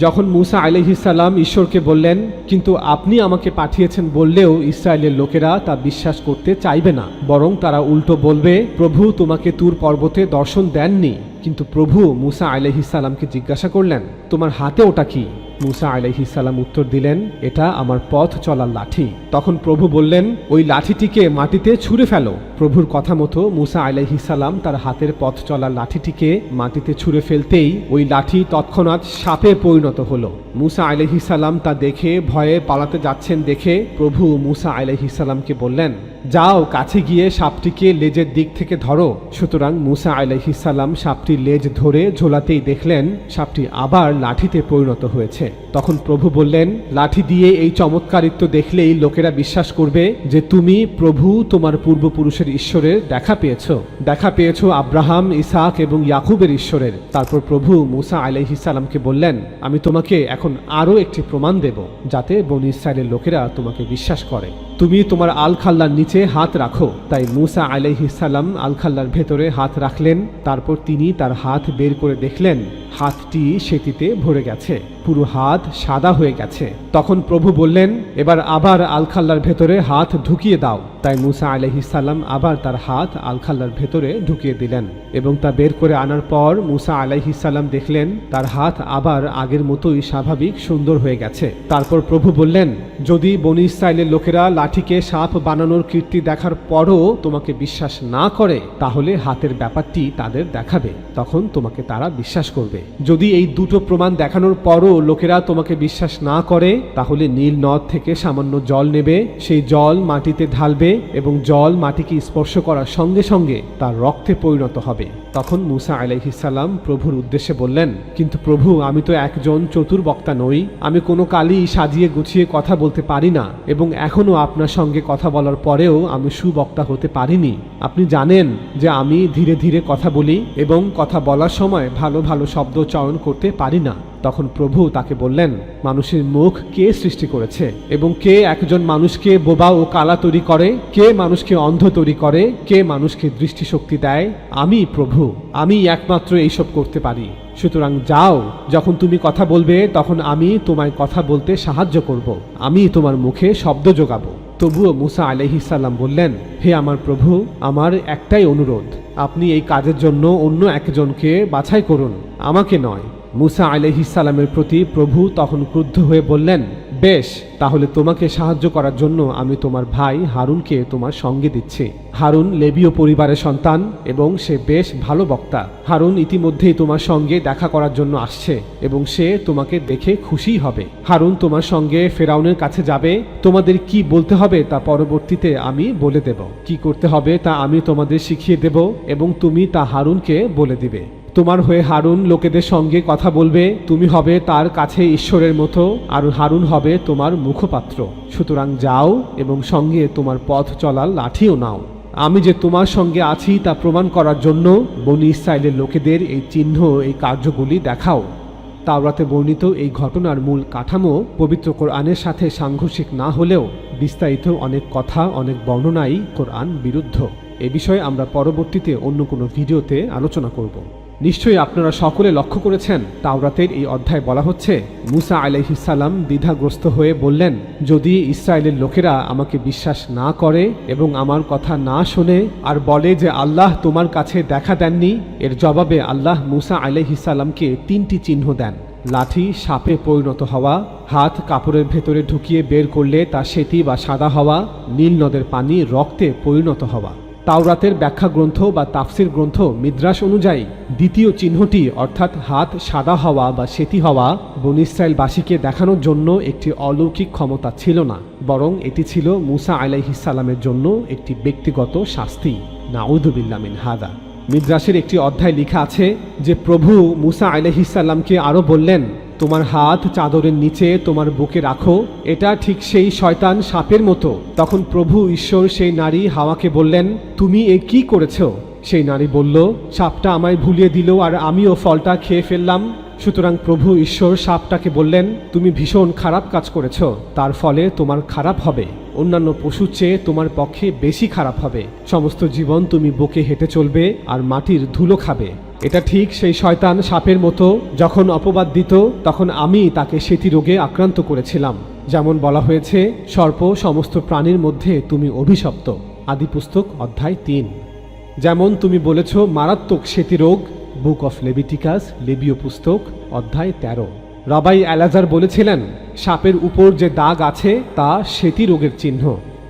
যখন মূসা আলাইহিস সালাম ঈশ্বরকে বললেন, কিন্তু আপনি আমাকে পাঠিয়েছেন বললেও ইসরায়েলের লোকেরা তা বিশ্বাস করতে চাইবে না, বরং তারা উল্টো বলবে, প্রভু তোমাকে তুর পর্বতে দর্শন দেননি। কিন্তু প্রভু মূসা আলাইহিস সালামকে জিজ্ঞাসা করলেন, তোমার হাতে ওটা কি? মূসা আলাইহিস সালাম উত্তর দিলেন, এটা আমার পথ চলার লাঠি। তখন প্রভু বললেন, ওই লাঠিটিকে মাটিতে ছুঁড়ে ফেলো। প্রভুর কথা মতো মূসা আলাইহিস সালাম তার হাতের পথ চলার লাঠিটিকে মাটিতে ছুঁড়ে ফেলতেই ওই লাঠি তৎক্ষণাৎ সাপে পরিণত হলো। মূসা আলাইহিস সালাম তা দেখে ভয়ে পালাতে যাচ্ছেন দেখে প্রভু মূসা আলাইহিস সালামকে বললেন, যাও কাছে গিয়ে সাপটিকে লেজের দিক থেকে ধরো। সুতরাং মূসা আলাইহিস সালাম সাপটির লেজ ধরে ঝোলাতেই দেখলেন সাপটি আবার লাঠিতে পরিণত হয়েছে। তখন প্রভু বললেন, লাঠি দিয়ে এই চমৎকারিত্ব দেখলেই লোকেরা বিশ্বাস করবে যে তুমি প্রভু তোমার পূর্বপুরুষের ঈশ্বরের দেখা পেয়েছো আব্রাহাম, ইসহাক এবং ইয়াকুবের ঈশ্বরের। তারপর প্রভু মূসা আলাইহিস সালামকে বললেন, আমি তোমাকে এখন আরো একটি প্রমাণ দেব যাতে বনী ইসরায়েলের লোকেরা তোমাকে বিশ্বাস করে। তুমি তোমার আলখাল্লার নিচে হাত রাখো। তাই মূসা আলাইহিস সালাম আলখাল্লার ভেতরে হাত রাখলেন। তারপর তিনি তার হাত বের করে দেখলেন হাতটি সেটিতে ভরে গেছে, পুরো হাত সাদা হয়ে গেছে। তখন প্রভু বললেন, এবার আবার আলখাল্লার ভেতরে হাত ঢুকিয়ে দাও। তাই মূসা আলাইহিস সালাম আবার তার হাত আলখাল্লার ভেতরে ঢুকিয়ে দিলেন এবং তা বের করে আনার পর মূসা আলাইহিস সালাম দেখলেন তার হাত আবার আগের মতোই স্বাভাবিক সুন্দর হয়ে গেছে। তারপর প্রভু বললেন, যদি বনী ইসরায়েলের লোকেরা লাঠিকে সাপ বানানোর কীর্তি দেখার পরও তোমাকে বিশ্বাস না করে, তাহলে হাতের ব্যাপারটি তাদের দেখাবে, তখন তোমাকে তারা বিশ্বাস করবে। যদি এই দুটো প্রমাণ দেখানোর পরও লোকেরা তোমাকে বিশ্বাস না করে, তাহলে নীল নদ থেকে সামান্য জল নেবে, সেই জল মাটিতে ঢালবে এবং জল মাটিকে স্পর্শ করার সঙ্গে সঙ্গে তার রক্তে পরিণত হবে। তখন মূসা আলাইহিস সালাম প্রভুর উদ্দেশ্যে বললেন, কিন্তু প্রভু, আমি তো একজন চতুর বক্তা নই, আমি কোনো কালই সাজিয়ে গুছিয়ে কথা বলতে পারি না এবং এখনো আপনার সঙ্গে কথা বলার পরেও আমি সুবক্তা হতে পারিনি। আপনি জানেন যে আমি ধীরে ধীরে কথা বলি এবং কথা বলার সময় ভালো ভালো শব্দ চয়ন করতে পারি না। তখন প্রভু তাকে বললেন, মানুষের মুখ কে সৃষ্টি করেছে এবং কে একজন মানুষকে বোবা ও কালা তৈরি করে, কে মানুষকে অন্ধ তৈরি করে, কে মানুষকে দৃষ্টিশক্তি দেয়? আমি প্রভু, আমি একমাত্র এইসব করতে পারি। সুতরাং যাও, যখন তুমি কথা বলবে তখন আমি তোমায় কথা বলতে সাহায্য করব, আমি তোমার মুখে শব্দ যোগাবো। তবুও মূসা আলাইহিস সালাম বললেন, হে আমার প্রভু, আমার একটাই অনুরোধ, আপনি এই কাজের জন্য অন্য একজনকে বাছাই করুন, আমাকে নয়। মূসা আলাইহিস সালামের প্রতি প্রভু তখন ক্রুদ্ধ হয়ে বললেন, বেশ, তাহলে তোমাকে সাহায্য করার জন্য আমি তোমার ভাই হারুনকে তোমার সঙ্গে দিচ্ছি। হারুন লেবীয় পরিবারের সন্তান এবং সে বেশ ভালো বক্তা। হারুন ইতিমধ্যেই তোমার সঙ্গে দেখা করার জন্য আসছে এবং সে তোমাকে দেখে খুশি হবে। হারুন তোমার সঙ্গে ফেরাউনের কাছে যাবে। তোমাদের কি বলতে হবে তা পরবর্তীতে আমি বলে দেব, কি করতে হবে তা আমি তোমাদের শিখিয়ে দেব এবং তুমি তা হারুনকে বলে দিবে। তোমার হয়ে হারুন লোকেদের সঙ্গে কথা বলবে, তুমি হবে তার কাছে ঈশ্বরের মতো, আর হারুন হবে তোমার মুখপাত্র। সুতরাং যাও এবং সঙ্গে তোমার পথ চলার লাঠিও নাও। আমি যে তোমার সঙ্গে আছি তা প্রমাণ করার জন্য বনী ইসরায়েলের লোকেদের এই চিহ্ন, এই কার্যগুলি দেখাও। তাওরাতে বর্ণিত এই ঘটনার মূল কাঠামো পবিত্র কোরআনের সাথে সাংঘর্ষিক না হলেও বিস্তারিত অনেক কথা, অনেক বর্ণনাই কোরআন বিরুদ্ধ। এ বিষয়ে আমরা পরবর্তীতে অন্য কোনো ভিডিওতে আলোচনা করব। নিশ্চয়ই আপনারা সকলে লক্ষ্য করেছেন, তাওরাতের এই অধ্যায় বলা হচ্ছে, মূসা আলাইহিস সালাম দ্বিধাগ্রস্ত হয়ে বললেন, যদি ইসরায়েলের লোকেরা আমাকে বিশ্বাস না করে এবং আমার কথা না শোনে আর বলে যে আল্লাহ তোমার কাছে দেখা দেননি, এর জবাবে আল্লাহ মূসা আলাইহিস সালামকে 3টি চিহ্ন দেন। লাঠি সাপে পরিণত হওয়া, হাত কাপড়ের ভেতরে ঢুকিয়ে বের করলে তা শ্বেতি বা সাদা হওয়া, নীল নদের পানি রক্তে পরিণত হওয়া। তাওরাতের ব্যাখ্যা গ্রন্থ বা তাফসির গ্রন্থ মিদ্রাস অনুযায়ী দ্বিতীয় চিহ্নটি অর্থাৎ হাত সাদা হওয়া বা শ্বেতি হওয়া বনী ইসরায়েলবাসীকে দেখানোর জন্য একটি অলৌকিক ক্ষমতা ছিল না, বরং এটি ছিল মূসা আলাইহিস সালামের জন্য একটি ব্যক্তিগত শাস্তি। নাউযুবিল্লাহ মিন হাযা। মিদ্রাসের একটি অধ্যায় লেখা আছে যে প্রভু মূসা আলাইহিস সালামকে আরও বললেন, তোমার হাত চাদরের নিচে তোমার বুকে রাখো, এটা ঠিক সেই শয়তান সাপের মতো। তখন প্রভু ঈশ্বর সেই নারী হাওয়াকে বললেন, তুমি এ কি করেছ? সেই নারী বলল, সাপটা আমায় ভুলিয়ে দিল আর আমিও ফলটা খেয়ে ফেললাম। সুতরাং প্রভু ঈশ্বর সাপটাকে বললেন, তুমি ভীষণ খারাপ কাজ করেছ, তার ফলে তোমার খারাপ হবে, অন্যান্য পশুর চেয়ে তোমার পক্ষে বেশি খারাপ হবে। সমস্ত জীবন তুমি বুকে হেঁটে চলবে আর মাটির ধুলো খাবে, এটা ঠিক সেই শয়তান সাপের মতো যখন অপবাদ দিত তখন আমি তাকে সেতি রোগে আক্রান্ত করেছিলাম। যেমন বলা হয়েছে, সর্প সমস্ত প্রাণীর মধ্যে তুমি অভিশপ্ত। আদি পুস্তক অধ্যায় 3। যেমন তুমি বলেছ মারাত্মক সেতি রোগ, বুক অফ লেভিটিকাস লেবীয় পুস্তক অধ্যায় 13। রাবাই এলাজার বলেছিলেন সাপের উপর যে দাগ আছে তা সেতি রোগের চিহ্ন।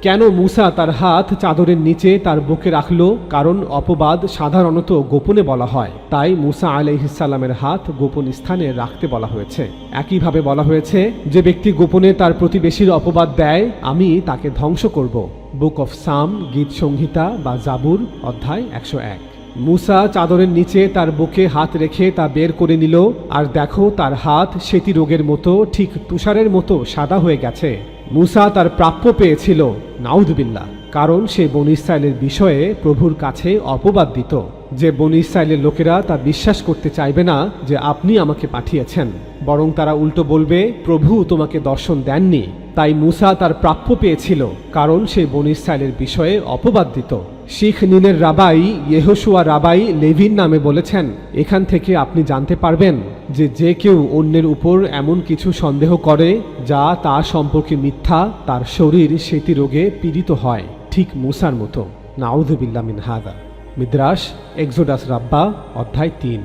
কেন মুসা তার হাত চাদরের নিচে তার বুকে রাখল? কারণ অপবাদ সাধারণত গোপনে বলা হয়, তাই মুসা আলাইহিসসালামের হাত গোপন স্থানে রাখতে বলা হয়েছে। একইভাবে বলা হয়েছে, যে ব্যক্তি গোপনে তার প্রতিবেশীর অপবাদ দেয় আমি তাকে ধ্বংস করব। বুক অফ সাম গীত সংহিতা বা জাবুর অধ্যায় 101। মুসা চাদরের নিচে তার বুকে হাত রেখে তা বের করে নিল, আর দেখো তার হাত সেতি রোগের মতো ঠিক তুষারের মতো সাদা হয়ে গেছে। মুসা তার প্রাপ্য পেয়েছিল, নাউযুবিল্লাহ, কারণ সে বনী ইসরায়েলের বিষয়ে প্রভুর কাছে অপবাদ দিত। যে বনী ইসরায়েলের লোকেরা তা বিশ্বাস করতে চাইবে না যে আপনি আমাকে পাঠিয়েছেন, বরং তারা উল্টো বলবে প্রভু তোমাকে দর্শন দেননি। তাই মুসা তার প্রাপ্য পেয়েছিল, কারণ সে বনী ইসরায়েলের বিষয়ে অপবাদ দিত। শিখ নিনের রাবাই ইয়েহোশুয়া রাবাই লেভিন নামে বলেছেন, এখান থেকে আপনি জানতে পারবেন যে যে কেউ অন্যের উপর এমন কিছু সন্দেহ করে যা তার সম্পর্কে মিথ্যা, তার শরীর সেতি রোগে পীড়িত হয়, ঠিক মুসার মতো। নাউযুবিল্লাহ মিন হাযা। মিদ্রাস এক্সোডাস রাব্বা অধ্যায় 3।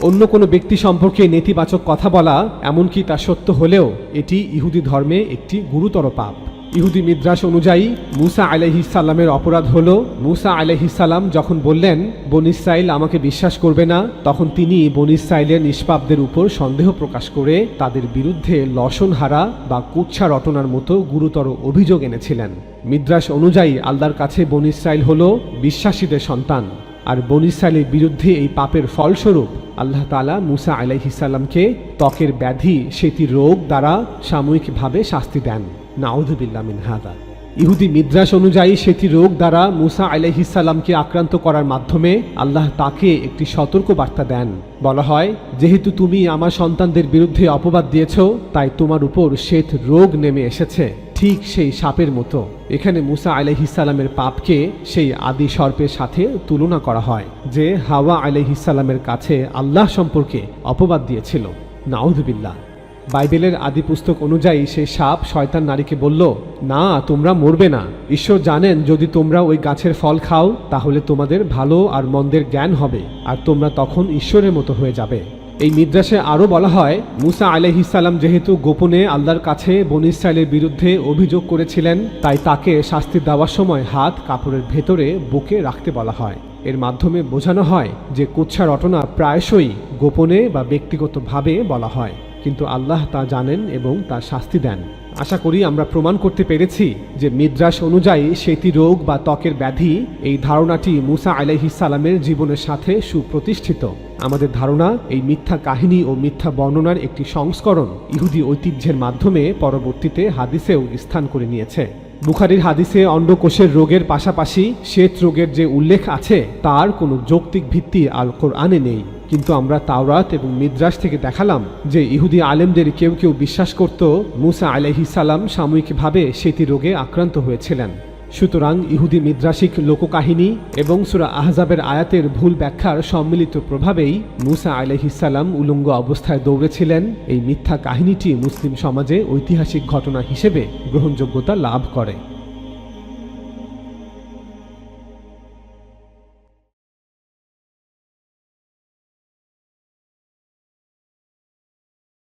অন্য কোনো ব্যক্তি সম্পর্কে নেতিবাচক কথা বলা, এমনকি তা সত্য হলেও, এটি ইহুদি ধর্মে একটি গুরুতর পাপ। ইহুদি মিদ্রাস অনুযায়ী মুসা আলাইহিসসালামের অপরাধ হল, মুসা আলাইহিসসালাম যখন বললেন বনী ইসরাইল আমাকে বিশ্বাস করবে না, তখন তিনি বনী ইসরাইলের নিষ্পাপদের উপর সন্দেহ প্রকাশ করে তাদের বিরুদ্ধে লসনহারা বা কুৎসা রটনার মতো গুরুতর অভিযোগ এনেছিলেন। মিদ্রাস অনুযায়ী আল্লাহর কাছে বনী ইসরাইল হল বিশ্বাসীদের সন্তান, আর বনী ইসরাইলের বিরুদ্ধে এই পাপের ফলস্বরূপ আল্লাহ তাআলা মুসা আলাইহিসসালামকে ত্বকের ব্যাধি সেতি রোগ দ্বারা সাময়িকভাবে শাস্তি দেন। নাউযুবিল্লাহ মিন হাযা। ইহুদি মিদ্রাস অনুযায়ী সেতি রোগ দ্বারা মুসা আলাইহিসসালামকে আক্রান্ত করার মাধ্যমে আল্লাহ তাকে একটি সতর্ক বার্তা দেন। বলা হয়, যেহেতু তুমি আমার সন্তানদের বিরুদ্ধে অপবাদ দিয়েছ, তাই তোমার উপর শ্বেত রোগ নেমে এসেছে, ঠিক সেই সাপের মতো। এখানে মুসা আলাইহিসসালামের পাপকে সেই আদি সর্পের সাথে তুলনা করা হয়, যে হাওয়া আলাইহিসসালামের কাছে আল্লাহ সম্পর্কে অপবাদ দিয়েছিল। নাউযুবিল্লাহ। বাইবেলের আদি পুস্তক অনুযায়ী সেই সাপ শয়তান নারীকে বলল, না, তোমরা মরবে না। ঈশ্বর জানেন যদি তোমরা ওই গাছের ফল খাও তাহলে তোমাদের ভালো আর মন্দের জ্ঞান হবে, আর তোমরা তখন ঈশ্বরের মতো হয়ে যাবে। এই মিদ্রাসে আরও বলা হয়, মুসা আলাইহিসসালাম যেহেতু গোপনে আল্লাহর কাছে বনী ইসরাইলের বিরুদ্ধে অভিযোগ করেছিলেন, তাই তাকে শাস্তি দেওয়ার সময় হাত কাপড়ের ভেতরে বুকে রাখতে বলা হয়। এর মাধ্যমে বোঝানো হয় যে কুৎসা রটনা প্রায়শই গোপনে বা ব্যক্তিগতভাবে বলা হয়, কিন্তু আল্লাহ তা জানেন এবং তার শাস্তি দেন। আশা করি আমরা প্রমাণ করতে পেরেছি যে মিদ্রাস অনুযায়ী সেতি রোগ বা ত্বকের ব্যাধি, এই ধারণাটি মুসা আলাইহিসসালামের জীবনের সাথে সুপ্রতিষ্ঠিত। আমাদের ধারণা, এই মিথ্যা কাহিনী ও মিথ্যা বর্ণনার একটি সংস্করণ ইহুদি ঐতিহ্যের মাধ্যমে পরবর্তীতে হাদিসেও স্থান করে নিয়েছে। বুখারীর হাদিসে অন্ডকোষের রোগের পাশাপাশি শ্বেত রোগের যে উল্লেখ আছে তার কোনো যৌক্তিক ভিত্তি আল কোরআনে নেই, কিন্তু আমরা তাওরাত এবং মিদ্রাস থেকে দেখালাম যে ইহুদি আলেমদের কেউ কেউ বিশ্বাস করত মুসা আলাইহিসসালাম সাময়িকভাবে সেতি রোগে আক্রান্ত হয়েছিলেন। সুতরাং ইহুদি মিদ্রাসিক লোককাহিনী এবং সূরা আহজাবের আয়াতের ভুল ব্যাখ্যার সম্মিলিত প্রভাবেই মুসা আলাইহিসসালাম উলঙ্গ অবস্থায় দৌড়েছিলেন, এই মিথ্যা কাহিনীটি মুসলিম সমাজে ঐতিহাসিক ঘটনা হিসেবে গ্রহণযোগ্যতা লাভ করে।